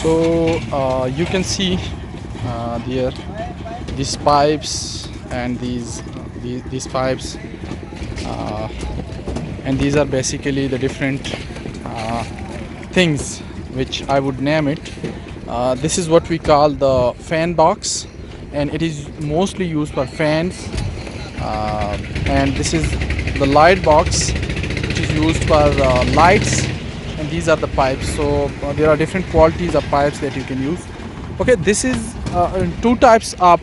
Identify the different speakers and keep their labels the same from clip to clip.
Speaker 1: So you can see there these pipes and these pipes, and these are basically the different things which I would name it. This is what we call the fan box, and it is mostly used for fans. And this is the light box, which is used for lights, and these are the pipes. So there are different qualities of pipes that you can use. Okay, this is two types of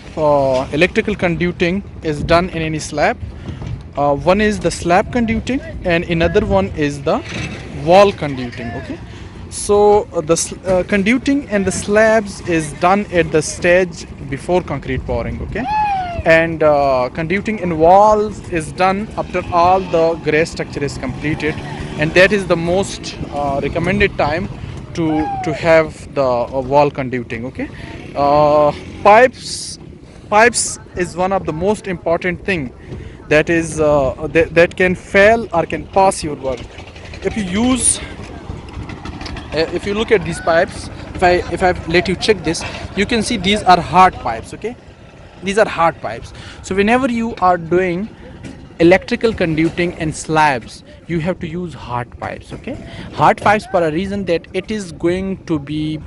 Speaker 1: electrical conduting is done in any slab. One is the slab conduting, and another one is the wall conduting. Okay, so the conduting and the slabs is done at the stage before concrete pouring. Okay, and conducting in walls is done after all the gray structure is completed, and that is the most recommended time to have the wall conduting. Okay, pipes is one of the most important thing that is that can fail or can pass your work. If you use if you look at these pipes, if I let you check this, you can see these are hard pipes. Okay, these are hard pipes. So whenever you are doing electrical conducting and slabs, you have to use hard pipes. Okay, hard pipes for a reason that it is going to be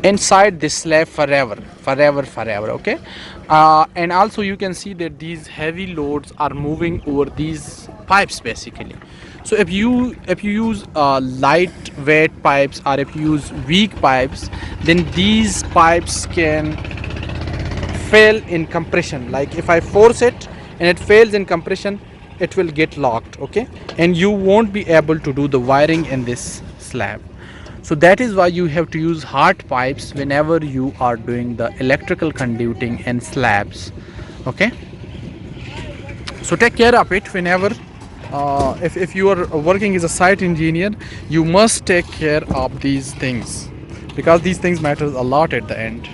Speaker 1: inside this slab forever. Okay, and also you can see that these heavy loads are moving over these pipes basically. So if you use lightweight pipes, or if you use weak pipes, then these pipes can fail in compression. Like if I force it and it fails in compression, it will get locked. Okay, and you won't be able to do the wiring in this slab. So that is why you have to use hard pipes whenever you are doing the electrical conduting and slabs. Okay, so take care of it whenever if you are working as a site engineer, you must take care of these things, because these things matter a lot at the end.